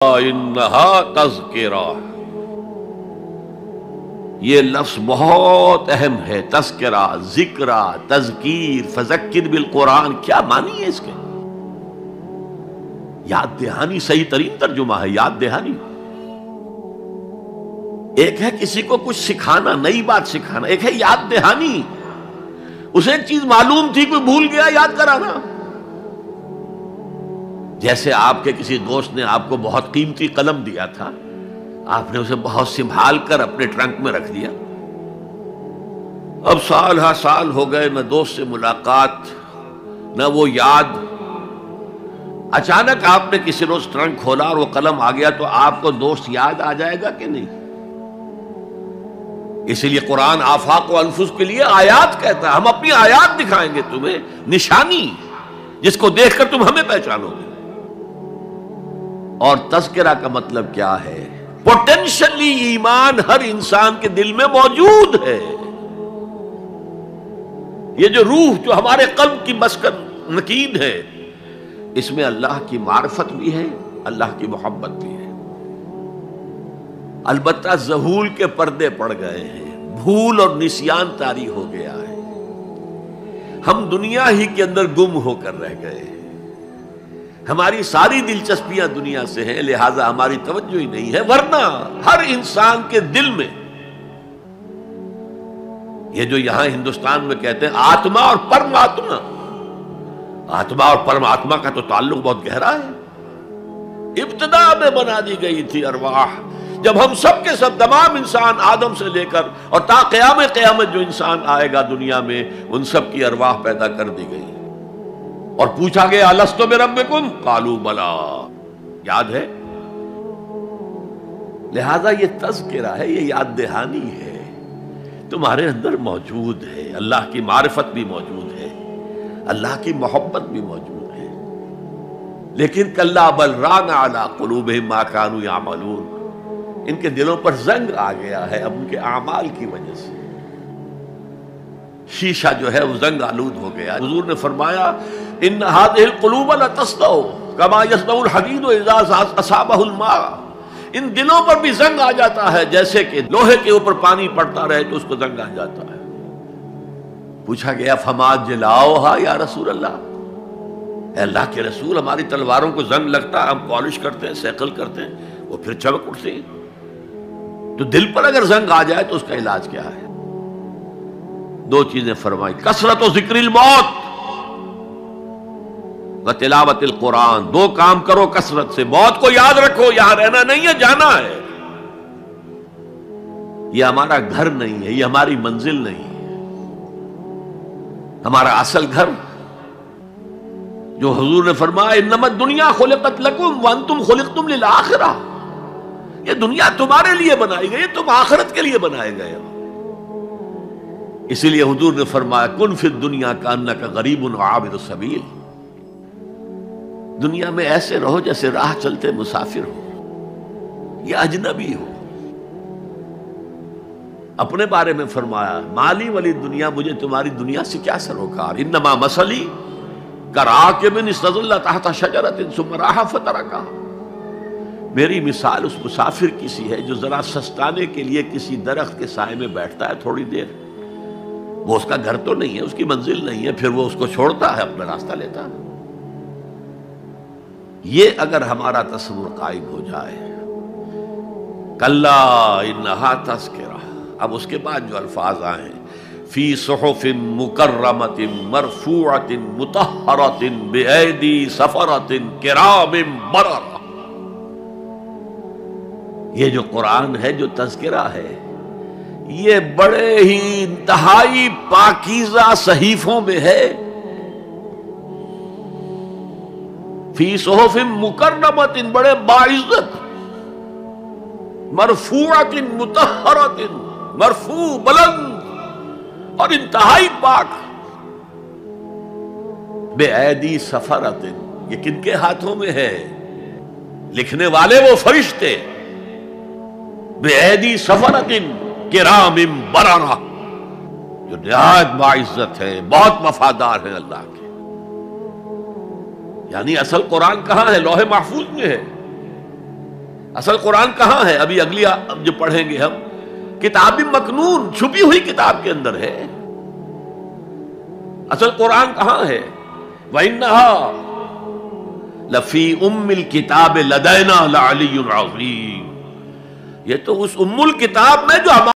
انہا تذکرہ، یہ لفظ بہت اہم ہے۔ تذکرہ، ذکرہ، تذکیر، فذکر بالقرآن، کیا معنی ہے اس کے؟ یاد دہانی صحیح ترین ترجمہ ہے، یاد دہانی۔ ایک ہے کسی کو کچھ سکھانا، نئی بات سکھانا، ایک ہے یاد دہانی۔ اسے ایک چیز معلوم تھی، کوئی بھول گیا، یاد کرانا۔ جیسے آپ کے کسی دوست نے آپ کو بہت قیمتی قلم دیا تھا، آپ نے اسے بہت سنبھال کر اپنے ٹرنک میں رکھ دیا۔ اب سال ہا سال ہو گئے، نہ دوست سے ملاقات، نہ وہ یاد۔ اچانک آپ نے کسی روز ٹرنک کھولا اور وہ قلم آ گیا، تو آپ کو دوست یاد آ جائے گا کہ نہیں؟ اسی لیے قرآن آفاق و انفس کے لیے آیات کہتا ہے، ہم اپنی آیات دکھائیں گے تمہیں، نشانی جس کو دیکھ کر تم ہمیں پہچانو گے۔ اور تذکرہ کا مطلب کیا ہے؟ پوٹینشلی ایمان ہر انسان کے دل میں موجود ہے۔ یہ جو روح جو ہمارے قلب کی مسکن نکین ہے، اس میں اللہ کی معرفت بھی ہے، اللہ کی محبت بھی ہے۔ البتہ ذہول کے پردے پڑ گئے ہیں، بھول اور نسیان طاری ہو گیا ہے، ہم دنیا ہی کے اندر گم ہو کر رہ گئے ہیں، ہماری ساری دلچسپیاں دنیا سے ہیں، لہذا ہماری توجہ ہی نہیں ہے۔ ورنہ ہر انسان کے دل میں یہ جو یہاں ہندوستان میں کہتے ہیں آتما اور پرماتما، آتما اور پرماتما کا تو تعلق بہت گہرا ہے۔ ابتدا میں بنا دی گئی تھی ارواح، جب ہم سب کے سب تمام انسان آدم سے لے کر اور تا قیامت جو انسان آئے گا دنیا میں، ان سب کی ارواح پیدا کر دی گئی، اور پوچھا گیا الستو بربکم قالوا بلا، یاد ہے؟ لہذا یہ تذکرہ ہے، یہ یاد دہانی ہے، تمہارے اندر موجود ہے، اللہ کی معرفت بھی موجود ہے، اللہ کی محبت بھی موجود ہے۔ لیکن کلا بل ران علی قلوبہم ما کانوا یعملون، ان کے دلوں پر زنگ آ گیا ہے اب ان کے اعمال کی وجہ سے، شیشہ جو ہے وہ زنگ آلود ہو گیا۔ حضور نے فرمایا ان هذه القلوب لتصدع كما يصدع الحديد اذا اصابه الماء، ان دلوں پر بھی زنگ آ جاتا ہے جیسے کہ لوہے کے اوپر پانی پڑتا رہے تو اس کو زنگ آ جاتا ہے۔ پوچھا گیا فما جلاؤھا یا رسول اللہ، اے اللہ کے رسول، ہماری تلواروں کو زنگ لگتا ہے، ہم پالش کرتے ہیں، سیکل کرتے ہیں، وہ پھر چمک اٹھتی ہیں، تو دل پر اگر زنگ آ جائے تو اس کا علاج کیا ہے؟ دو چیزیں فرمائی، کثرت و ذکر الموت و تلاوت القرآن، دو کام کرو کثرت سے، موت کو یاد رکھو، یہاں رہنا نہیں ہے، جانا ہے، یہ ہمارا گھر نہیں ہے، یہ ہماری منزل نہیں ہے، ہمارا اصل گھر جو حضور نے فرمایا انما الدنیا خلقت لکم وانتم خلقتم للآخرہ، یہ دنیا تمہارے لیے بنائی گئی، تم آخرت کے لیے بنائے گئے ہو۔ اسی لیے حضور نے فرمایا کن فی الدنیا کانک غریب وعابر السبیل، دنیا میں ایسے رہو جیسے راہ چلتے مسافر ہو یا اجنبی ہو۔ اپنے بارے میں فرمایا مالی والی دنیا، مجھے تمہاری دنیا سے کیا سروکار، انما مثلی کراکب استظل تحت شجرۃ ثم راح فترکھا، میری مثال اس مسافر کی سی ہے جو ذرا سستانے کے لیے کسی درخت کے سائے میں بیٹھتا ہے تھوڑی دیر، وہ اس کا گھر تو نہیں ہے، اس کی منزل نہیں ہے، پھر وہ اس کو چھوڑتا ہے، اپنا راستہ لیتا ہے۔ یہ اگر ہمارا تصور قائم ہو جائے، کلا انہا تذکرہ، اب اس کے بعد جو الفاظ آئے ہیں فی صحف مکرمۃ مرفوعۃ مطہرۃ بایدی سفرۃ کرام بررہ، یہ جو قرآن ہے، جو تذکرہ ہے، یہ بڑے ہی انتہائی پاکیزہ صحیفوں میں ہے، فی صحف مکرمۃ، بڑے باعزت، مرفوعۃ مطہرۃ، مرفوع بلند اور انتہائی پاک، بایدی سفرۃ، یہ کن کے ہاتھوں میں ہے؟ لکھنے والے وہ فرشتے، بایدی سفرۃ کرام بررہ، جو نہایت باعزت ہے، بہت وفادار ہیں اللہ کے۔ یعنی اصل قرآن کہاں ہے؟ لوح محفوظ میں ہے، اصل قرآن کہاں ہے؟ ابھی اگلی جو پڑھیں گے ہم، کتاب مکنون، چھپی ہوئی کتاب کے اندر ہے۔ اصل قرآن کہاں ہے؟ وَإِنَّهَا لَفِي أُمِّ الْكِتَابِ لَدَيْنَا لَعَلِيٌّ عَظِيمٌ، یہ تو اس ام الکتاب میں جو ہمارے